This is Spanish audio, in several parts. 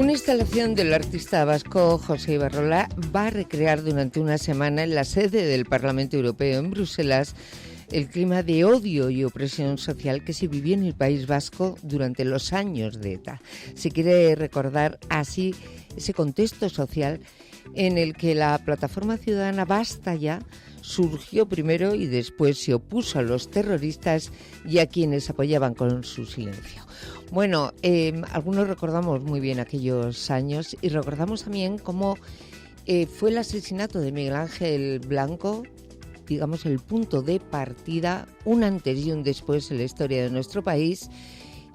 Una instalación del artista vasco José Ibarrola va a recrear durante una semana en la sede del Parlamento Europeo en Bruselas el clima de odio y opresión social que se vivió en el País Vasco durante los años de ETA. Se quiere recordar así ese contexto social en el que la plataforma ciudadana Basta Ya surgió primero y después se opuso a los terroristas y a quienes apoyaban con su silencio. Bueno, algunos recordamos muy bien aquellos años y recordamos también cómo fue el asesinato de Miguel Ángel Blanco, digamos, el punto de partida, un antes y un después en la historia de nuestro país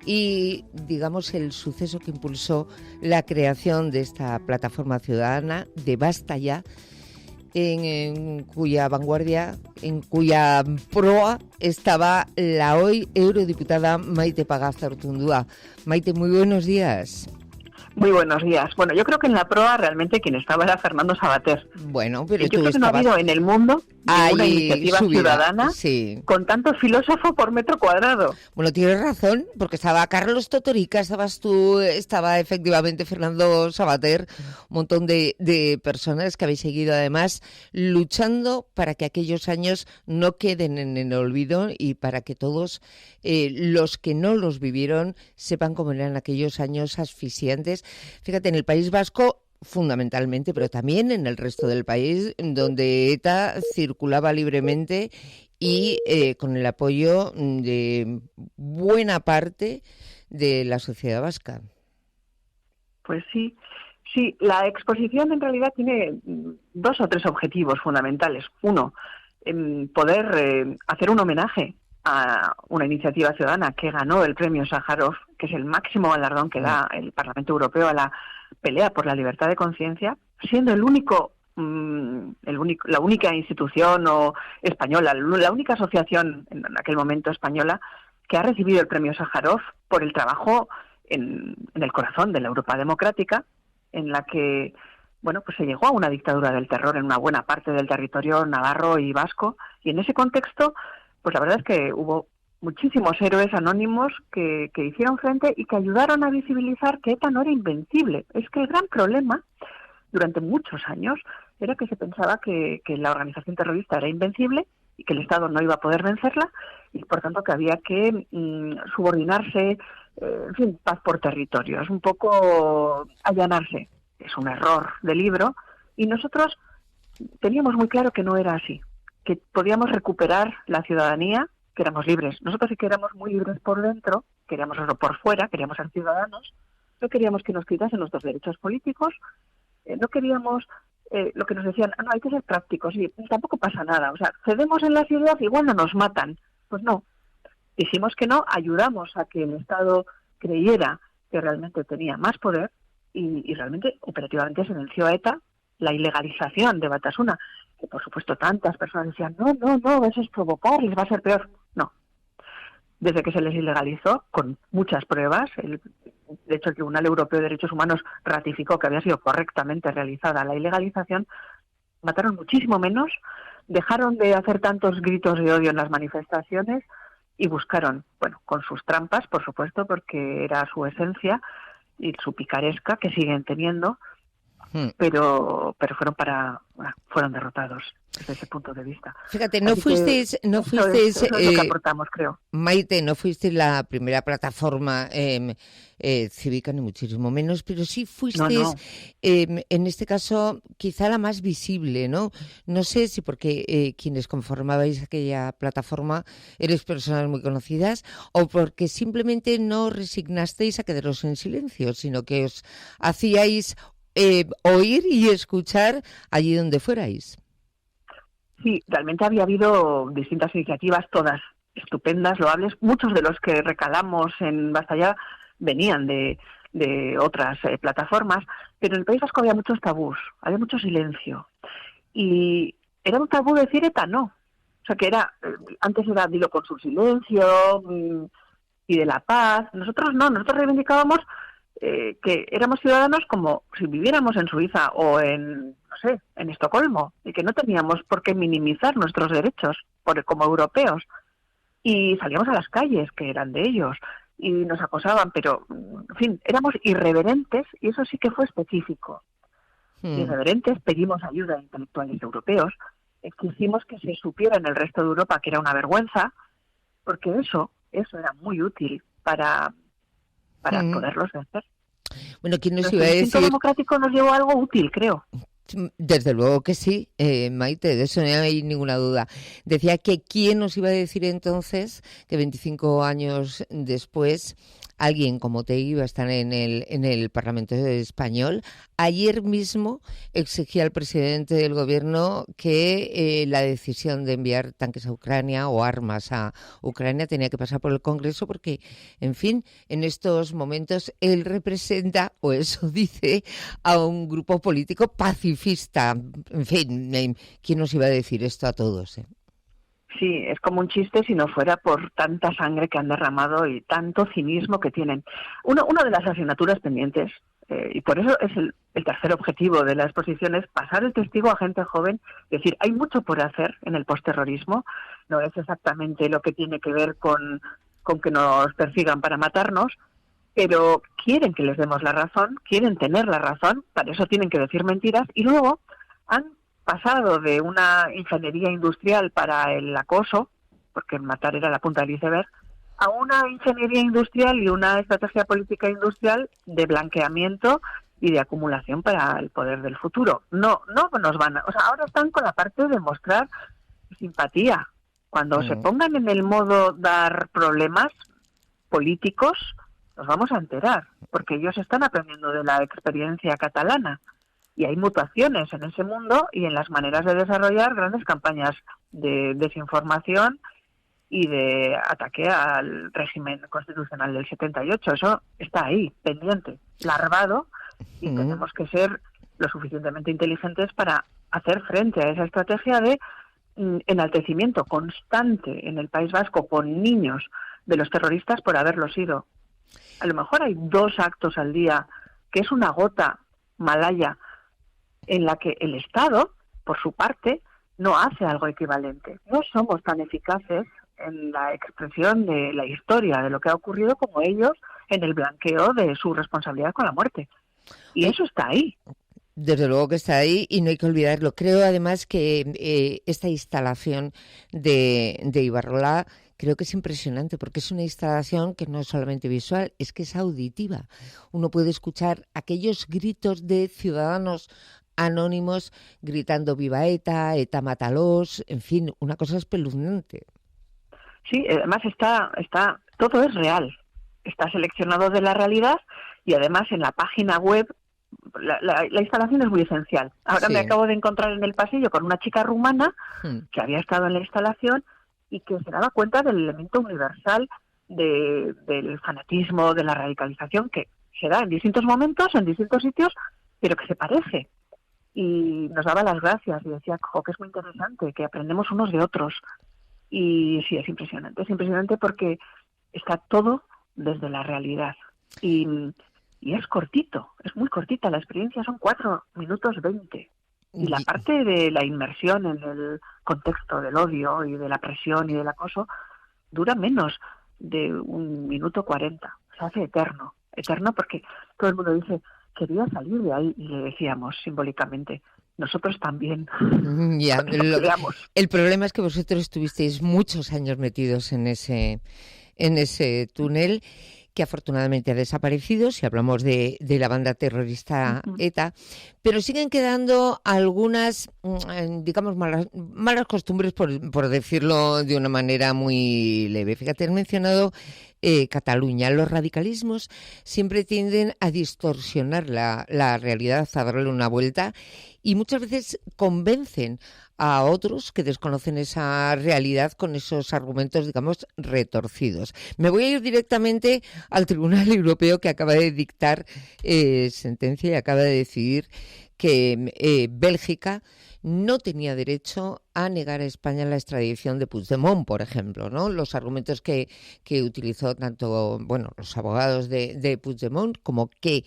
y, digamos, el suceso que impulsó la creación de esta plataforma ciudadana de Basta Ya, en cuya vanguardia, en cuya proa estaba la hoy eurodiputada Maite Pagazaurtundúa. Maite, muy buenos días. Muy buenos días. Bueno, yo creo que en la proa realmente quien estaba era Fernando Savater. Bueno, pero yo creo que no ha habido en el mundo ninguna iniciativa ciudadana con tanto filósofo por metro cuadrado. Bueno, tienes razón, porque estaba Carlos Totorica, estabas tú, estaba efectivamente Fernando Savater, un montón de personas que habéis seguido además luchando para que aquellos años no queden en el olvido y para que todos los que no los vivieron sepan cómo eran aquellos años asfixiantes. Fíjate, en el País Vasco fundamentalmente, pero también en el resto del país, donde ETA circulaba libremente y con el apoyo de buena parte de la sociedad vasca. Pues sí, la exposición en realidad tiene 2 o 3 objetivos fundamentales. Uno, poder hacer un homenaje a una iniciativa ciudadana que ganó el premio Sájarov, que es el máximo galardón que da el Parlamento Europeo a la pelea por la libertad de conciencia, siendo la única institución española, la única asociación en aquel momento española que ha recibido el premio Sájarov por el trabajo en el corazón de la Europa democrática, en la que pues se llegó a una dictadura del terror en una buena parte del territorio navarro y vasco, y en ese contexto pues la verdad es que hubo muchísimos héroes anónimos que hicieron frente y que ayudaron a visibilizar que ETA no era invencible. Es que el gran problema durante muchos años era que se pensaba que la organización terrorista era invencible y que el Estado no iba a poder vencerla y por tanto que había que subordinarse, en fin, paz por territorios, un poco allanarse. Es un error de libro y nosotros teníamos muy claro que no era así, que podíamos recuperar la ciudadanía, que éramos libres. Nosotros sí que éramos muy libres por dentro, queríamos serlo por fuera, queríamos ser ciudadanos, no queríamos que nos quitasen nuestros derechos políticos, no queríamos lo que nos decían, no, hay que ser prácticos, y tampoco pasa nada, o sea, cedemos en la ciudad, igual no nos matan. Pues no, dijimos que no, ayudamos a que el Estado creyera que realmente tenía más poder y realmente operativamente se venció a ETA la ilegalización de Batasuna, que por supuesto tantas personas decían, no, eso es provocar, les va a ser peor. No. Desde que se les ilegalizó, con muchas pruebas, de hecho el Tribunal Europeo de Derechos Humanos ratificó que había sido correctamente realizada la ilegalización, mataron muchísimo menos, dejaron de hacer tantos gritos de odio en las manifestaciones y buscaron, con sus trampas, por supuesto, porque era su esencia y su picaresca, que siguen teniendo, pero fueron derrotados desde ese punto de vista. Fíjate, no fuisteis eso es lo que aportamos, creo. Maite, no fuisteis la primera plataforma cívica, ni muchísimo menos, pero sí fuisteis, en este caso, quizá la más visible, ¿no? No sé si porque quienes conformabais aquella plataforma erais personas muy conocidas o porque simplemente no resignasteis a quedaros en silencio, sino que os hacíais oír y escuchar allí donde fuerais. Sí, realmente había habido distintas iniciativas, todas estupendas, loables. Muchos de los que recalamos en Basta Ya venían de otras plataformas, pero en el País Vasco había muchos tabús, había mucho silencio. Y era un tabú decir ETA no. O sea, que antes era dilo con su silencio y de la paz. Nosotros no, nosotros reivindicábamos que éramos ciudadanos como si viviéramos en Suiza o en Estocolmo, y que no teníamos por qué minimizar nuestros derechos como europeos. Y salíamos a las calles, que eran de ellos, y nos acosaban, pero, en fin, éramos irreverentes y eso sí que fue específico. Irreverentes, pedimos ayuda a intelectuales europeos, exigimos que se supiera en el resto de Europa que era una vergüenza, porque eso era muy útil para poderlos vencer. Bueno, ¿quién nos Nuestro iba a instinto decir? democrático nos llevó a algo útil, creo. Desde luego que sí, Maite, de eso no hay ninguna duda. Decía que quién nos iba a decir entonces que 25 años después alguien como Otegi iba a estar en el Parlamento español. Ayer mismo exigía al presidente del gobierno que la decisión de enviar tanques a Ucrania o armas a Ucrania tenía que pasar por el Congreso porque, en fin, en estos momentos él representa, o eso dice, a un grupo político pacifista. En fin, ¿quién nos iba a decir esto a todos? Sí, es como un chiste si no fuera por tanta sangre que han derramado y tanto cinismo que tienen. Una de las asignaturas pendientes, y por eso es el tercer objetivo de la exposición, es pasar el testigo a gente joven. Es decir, hay mucho por hacer en el postterrorismo. No es exactamente lo que tiene que ver con que nos persigan para matarnos, pero quieren que les demos la razón, quieren tener la razón, para eso tienen que decir mentiras, y luego han pasado de una ingeniería industrial para el acoso, porque matar era la punta del iceberg, a una ingeniería industrial y una estrategia política industrial de blanqueamiento y de acumulación para el poder del futuro. No nos van o sea, ahora están con la parte de mostrar simpatía. Cuando se pongan en el modo dar problemas políticos, nos vamos a enterar, porque ellos están aprendiendo de la experiencia catalana. Y hay mutaciones en ese mundo y en las maneras de desarrollar grandes campañas de desinformación y de ataque al régimen constitucional del 78. Eso está ahí, pendiente, larvado, y tenemos que ser lo suficientemente inteligentes para hacer frente a esa estrategia de enaltecimiento constante en el País Vasco con niños de los terroristas por haberlo sido. A lo mejor hay 2 actos al día, que es una gota malaya, en la que el Estado, por su parte, no hace algo equivalente. No somos tan eficaces en la expresión de la historia de lo que ha ocurrido como ellos en el blanqueo de su responsabilidad con la muerte. Y eso está ahí. Desde luego que está ahí y no hay que olvidarlo. Creo además que esta instalación de Ibarrola creo que es impresionante porque es una instalación que no es solamente visual, es que es auditiva. Uno puede escuchar aquellos gritos de ciudadanos anónimos gritando viva ETA, ETA mátalos, en fin, una cosa espeluznante. Sí, además está todo es real, está seleccionado de la realidad y además en la página web la instalación es muy esencial. Ahora me acabo de encontrar en el pasillo con una chica rumana que había estado en la instalación y que se daba cuenta del elemento universal del fanatismo, de la radicalización que se da en distintos momentos, en distintos sitios, pero que se parece. Y nos daba las gracias y decía que es muy interesante, que aprendemos unos de otros. Y sí, es impresionante porque está todo desde la realidad. Y es cortito, es muy cortita, la experiencia son 4 minutos 20. Y la parte de la inmersión en el contexto del odio y de la presión y del acoso dura menos de 1 minuto 40. Se hace eterno porque todo el mundo dice, quería salir de ahí, y le decíamos simbólicamente, nosotros también. Ya, el problema es que vosotros estuvisteis muchos años metidos en ese túnel que afortunadamente ha desaparecido, si hablamos de la banda terrorista ETA, pero siguen quedando algunas, digamos, malas costumbres, por decirlo de una manera muy leve. Fíjate, has mencionado Cataluña. Los radicalismos siempre tienden a distorsionar la realidad, a darle una vuelta, y muchas veces convencen a otros que desconocen esa realidad con esos argumentos, digamos, retorcidos. Me voy a ir directamente al Tribunal Europeo, que acaba de dictar sentencia y acaba de decidir que Bélgica no tenía derecho a negar a España la extradición de Puigdemont, por ejemplo, ¿no? Los argumentos que utilizó tanto, bueno, los abogados de Puigdemont como que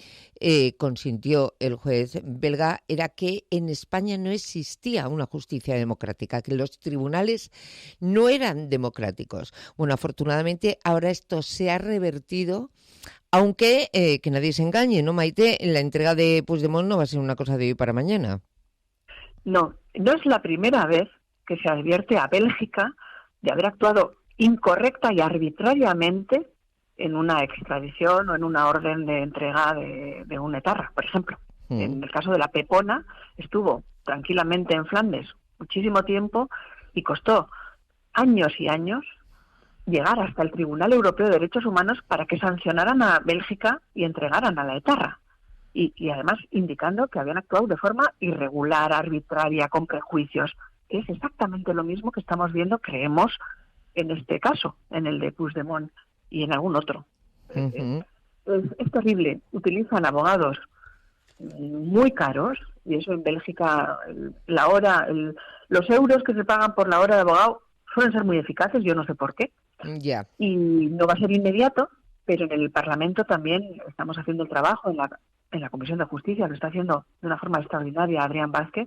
consintió el juez belga era que en España no existía una justicia democrática, que los tribunales no eran democráticos. Bueno, afortunadamente ahora esto se ha revertido, aunque que nadie se engañe, ¿no, Maite? La entrega de Puigdemont no va a ser una cosa de hoy para mañana. No, no es la primera vez que se advierte a Bélgica de haber actuado incorrecta y arbitrariamente en una extradición o en una orden de entrega de un etarra, por ejemplo. En el caso de la Pepona, estuvo tranquilamente en Flandes muchísimo tiempo y costó años y años llegar hasta el Tribunal Europeo de Derechos Humanos para que sancionaran a Bélgica y entregaran a la etarra. Y además indicando que habían actuado de forma irregular, arbitraria, con prejuicios, que es exactamente lo mismo que estamos viendo, creemos, en este caso, en el de Puigdemont y en algún otro. Es terrible. Utilizan abogados muy caros, y eso en Bélgica, los euros que se pagan por la hora de abogado suelen ser muy eficaces, yo no sé por qué. Yeah. Y no va a ser inmediato, pero en el Parlamento también estamos haciendo el trabajo, en la Comisión de Justicia, lo está haciendo de una forma extraordinaria Adrián Vázquez,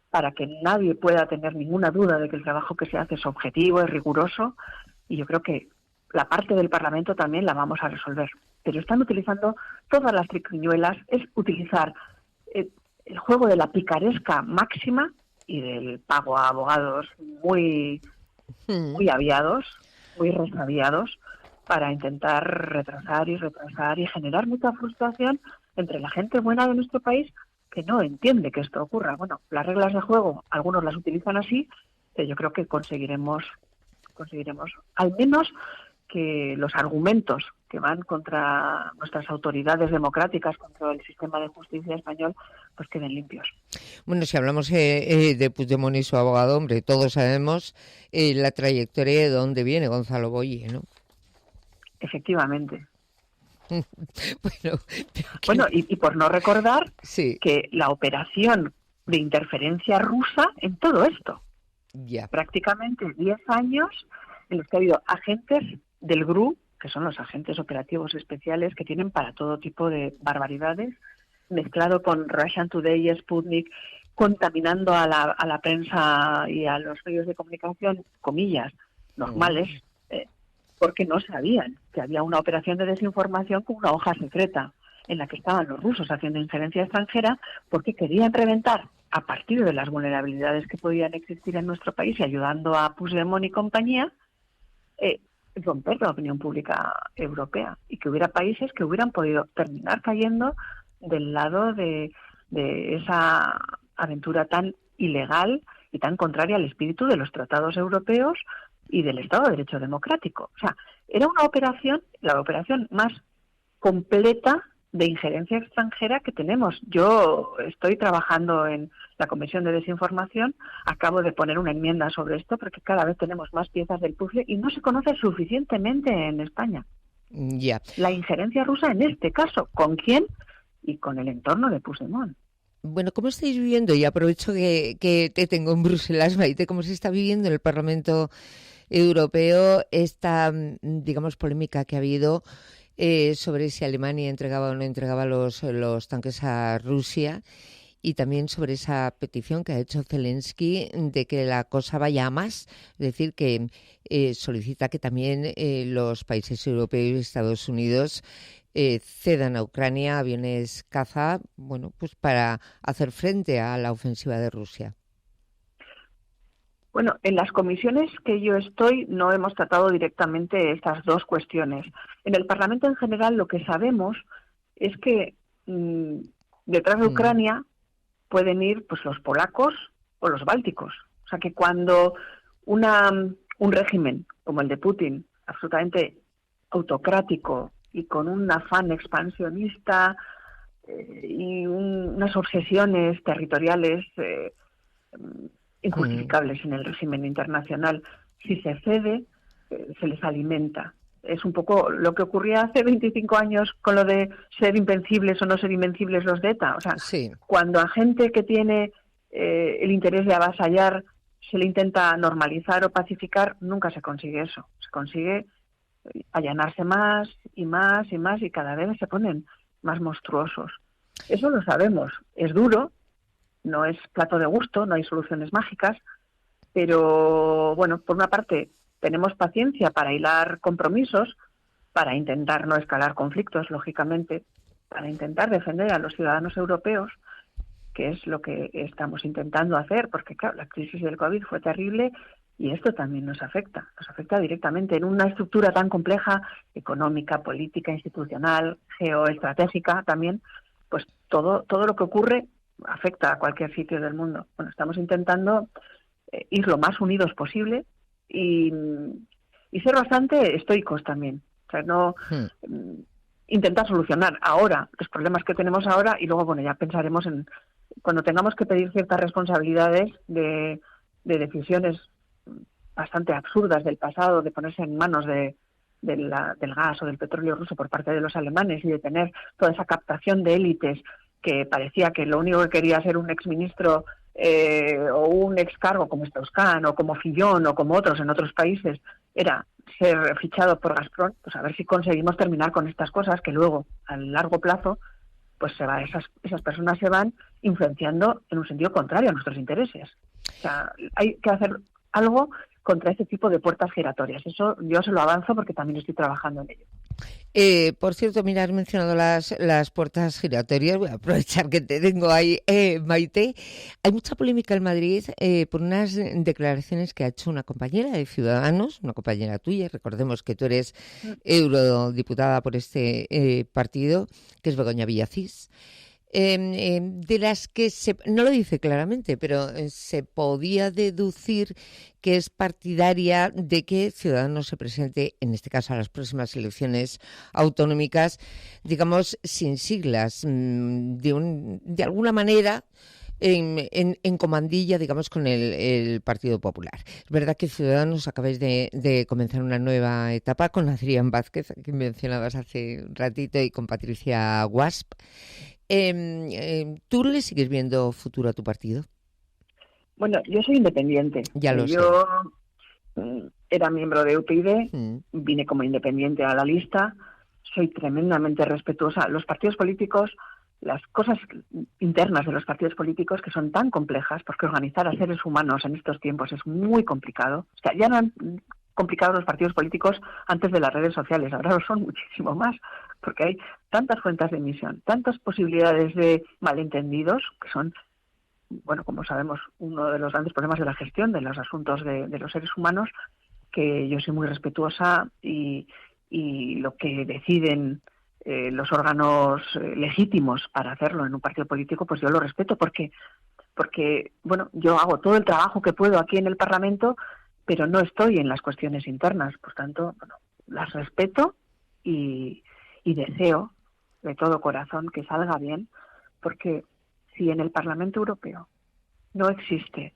para que nadie pueda tener ninguna duda de que el trabajo que se hace es objetivo, es riguroso, y yo creo que la parte del Parlamento también la vamos a resolver. Pero están utilizando todas las triquiñuelas, es utilizar el juego de la picaresca máxima y del pago a abogados muy aviados, muy resabiados, para intentar retrasar y generar mucha frustración entre la gente buena de nuestro país que no entiende que esto ocurra. Bueno, las reglas de juego, algunos las utilizan así, pero yo creo que conseguiremos al menos que los argumentos que van contra nuestras autoridades democráticas, contra el sistema de justicia español, pues queden limpios. Bueno, si hablamos de Puigdemont y su abogado, hombre, todos sabemos la trayectoria de dónde viene Gonzalo Boye, ¿no? Efectivamente. Bueno, y por no recordar sí, que la operación de interferencia rusa en todo esto, prácticamente 10 años en los que ha habido agentes del GRU, que son los agentes operativos especiales que tienen para todo tipo de barbaridades, mezclado con Russian Today y Sputnik, contaminando a la prensa y a los medios de comunicación, comillas, normales, porque no sabían que había una operación de desinformación con una hoja secreta en la que estaban los rusos haciendo injerencia extranjera, porque querían reventar, a partir de las vulnerabilidades que podían existir en nuestro país y ayudando a Puigdemont y compañía, romper la opinión pública europea, y que hubiera países que hubieran podido terminar cayendo del lado de esa aventura tan ilegal y tan contraria al espíritu de los tratados europeos y del Estado de Derecho democrático. O sea, era una operación, la operación más completa de injerencia extranjera que tenemos. Yo estoy trabajando en la Comisión de Desinformación, acabo de poner una enmienda sobre esto porque cada vez tenemos más piezas del puzzle y no se conoce suficientemente en España. La injerencia rusa en este caso, ¿con quién? Y con el entorno de Puigdemont. Bueno, ¿cómo estáis viviendo? Y aprovecho que te tengo en Bruselas, Maite, ¿cómo se está viviendo en el Parlamento Europeo esta, digamos, polémica que ha habido sobre si Alemania entregaba o no entregaba los tanques a Rusia, y también sobre esa petición que ha hecho Zelensky de que la cosa vaya a más, es decir, que solicita que también los países europeos y Estados Unidos cedan a Ucrania aviones caza, bueno, pues para hacer frente a la ofensiva de Rusia. Bueno, en las comisiones que yo estoy no hemos tratado directamente estas dos cuestiones. En el Parlamento en general lo que sabemos es que detrás de Ucrania pueden ir pues los polacos o los bálticos. O sea que cuando un régimen como el de Putin, absolutamente autocrático y con un afán expansionista y unas obsesiones territoriales injustificables en el régimen internacional, si se cede, se les alimenta es un poco lo que ocurría hace 25 años con lo de ser invencibles o no ser invencibles los de ETA. O sea, Sí. cuando a gente que tiene el interés de avasallar se le intenta normalizar o pacificar, nunca se consigue eso. Se consigue allanarse más y más y más, y cada vez se ponen más monstruosos. Eso lo sabemos. Es duro, no es plato de gusto, no hay soluciones mágicas, pero bueno, por una parte tenemos paciencia para hilar compromisos, para intentar no escalar conflictos, lógicamente, para intentar defender a los ciudadanos europeos, que es lo que estamos intentando hacer, porque claro, la crisis del COVID fue terrible y esto también nos afecta directamente en una estructura tan compleja, económica, política, institucional, geoestratégica también, pues todo lo que ocurre afecta a cualquier sitio del mundo. Bueno, estamos intentando ir lo más unidos posible y ser bastante estoicos también. O sea, no intentar solucionar ahora los problemas que tenemos ahora y luego, bueno, ya pensaremos en cuando tengamos que pedir ciertas responsabilidades de decisiones bastante absurdas del pasado, de ponerse en manos del gas o del petróleo ruso por parte de los alemanes y de tener toda esa captación de élites que parecía que lo único que quería ser un exministro o un excargo como Strauss-Kahn o como Fillon o como otros en otros países era ser fichado por Gazprom, pues a ver si conseguimos terminar con estas cosas que luego, a largo plazo, pues esas personas se van influenciando en un sentido contrario a nuestros intereses. O sea, hay que hacer algo contra ese tipo de puertas giratorias. Eso yo se lo avanzo porque también estoy trabajando en ello. Por cierto, mira, has mencionado las puertas giratorias. Voy a aprovechar que te tengo ahí, Maite. Hay mucha polémica en Madrid por unas declaraciones que ha hecho una compañera de Ciudadanos, una compañera tuya. Recordemos que tú eres eurodiputada por este partido, que es Begoña Villacís. De las que no lo dice claramente, pero se podía deducir que es partidaria de que Ciudadanos se presente, en este caso a las próximas elecciones autonómicas, digamos, sin siglas, de alguna manera en comandilla, digamos, con el Partido Popular. Es verdad que Ciudadanos acabáis de comenzar una nueva etapa con Adrián Vázquez, que mencionabas hace un ratito, y con Patricia Guasp. ¿Tú le sigues viendo futuro a tu partido? Bueno, yo soy independiente. Ya lo yo era miembro de UPyD, vine como independiente a la lista, soy tremendamente respetuosa. Los partidos políticos, las cosas internas de los partidos políticos que son tan complejas, porque organizar a seres humanos en estos tiempos es muy complicado. O sea, ya no han complicado los partidos políticos antes de las redes sociales, ahora lo son muchísimo más, porque hay tantas fuentes de emisión, tantas posibilidades de malentendidos, que son, bueno, como sabemos, uno de los grandes problemas de la gestión de los asuntos de los seres humanos, que yo soy muy respetuosa y lo que deciden los órganos legítimos para hacerlo en un partido político, pues yo lo respeto, porque bueno, yo hago todo el trabajo que puedo aquí en el Parlamento, pero no estoy en las cuestiones internas. Por tanto, bueno, las respeto y deseo de todo corazón que salga bien, porque si en el Parlamento Europeo no existe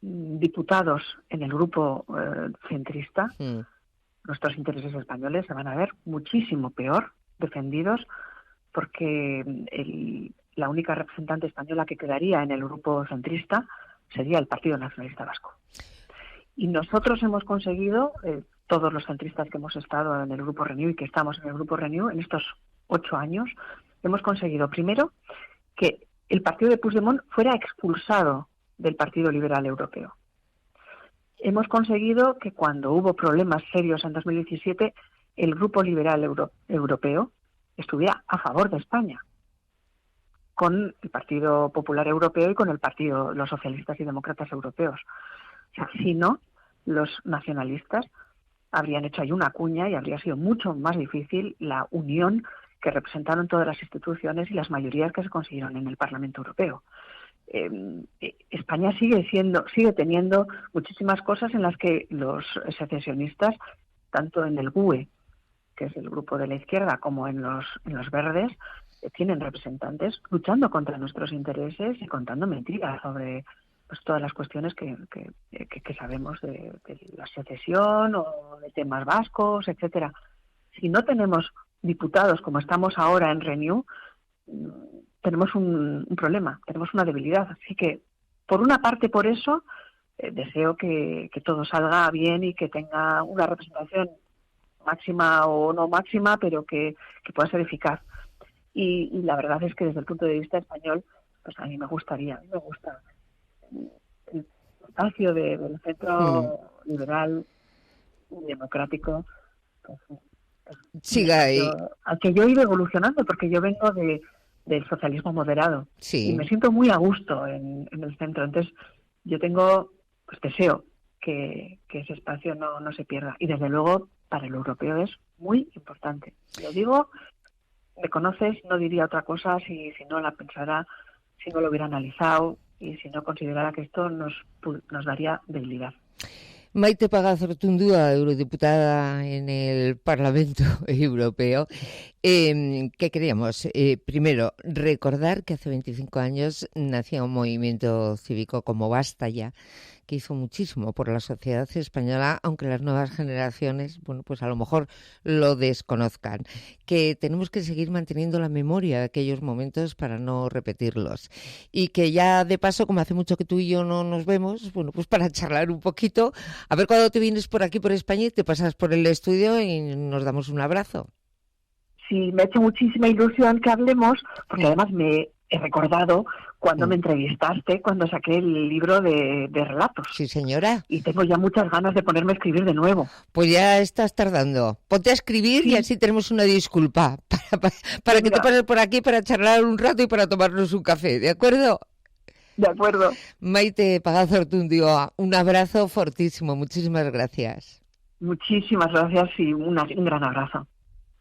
diputados en el grupo centrista, nuestros intereses españoles se van a ver muchísimo peor defendidos, porque la única representante española que quedaría en el grupo centrista sería el Partido Nacionalista Vasco. Y nosotros hemos conseguido, todos los centristas que hemos estado en el Grupo Renew y que estamos en el Grupo Renew, en estos 8 años, hemos conseguido, primero, que el partido de Puigdemont fuera expulsado del Partido Liberal Europeo. Hemos conseguido que cuando hubo problemas serios en 2017, el Grupo Liberal Europeo estuviera a favor de España, con el Partido Popular Europeo y con el Partido, los Socialistas y Demócratas Europeos. O sea, si no, los nacionalistas habrían hecho ahí una cuña y habría sido mucho más difícil la unión que representaron todas las instituciones y las mayorías que se consiguieron en el Parlamento Europeo. España sigue teniendo muchísimas cosas en las que los secesionistas, tanto en el GUE, que es el grupo de la izquierda, como en los verdes, tienen representantes luchando contra nuestros intereses y contando mentiras pues todas las cuestiones que sabemos de la secesión o de temas vascos, etcétera. Si no tenemos diputados como estamos ahora en Renew, tenemos un problema, tenemos una debilidad. Así que, por una parte, por eso, deseo que todo salga bien y que tenga una representación máxima o no máxima, pero que pueda ser eficaz. Y la verdad es que desde el punto de vista español, pues a mí me gusta el espacio del centro liberal y democrático, pues, siga ahí. Al que yo he ido evolucionando, porque yo vengo del socialismo moderado, sí. Y me siento muy a gusto en el centro. Entonces yo deseo que ese espacio no se pierda, y desde luego para el europeo es muy importante. Lo digo, me conoces, no diría otra cosa si no la pensara, si no lo hubiera analizado y si no considerara que esto nos daría debilidad. Maite Pagazaurtundúa, eurodiputada en el Parlamento Europeo. ¿Qué queríamos? Primero, recordar que hace 25 años nacía un movimiento cívico como Basta Ya, que hizo muchísimo por la sociedad española, aunque las nuevas generaciones, bueno, pues a lo mejor lo desconozcan. Que tenemos que seguir manteniendo la memoria de aquellos momentos para no repetirlos. Y que ya de paso, como hace mucho que tú y yo no nos vemos, bueno, pues para charlar un poquito, a ver cuando te vienes por aquí por España y te pasas por el estudio y nos damos un abrazo. Sí, me ha hecho muchísima ilusión que hablemos, porque además me he recordado cuando me entrevistaste, cuando saqué el libro de relatos. Sí, señora. Y tengo ya muchas ganas de ponerme a escribir de nuevo. Pues ya estás tardando. Ponte a escribir y así tenemos una disculpa para que te pases por aquí para charlar un rato y para tomarnos un café, ¿de acuerdo? De acuerdo. Maite Pagazaurtundúa, un abrazo fortísimo. Muchísimas gracias. Muchísimas gracias y un gran abrazo.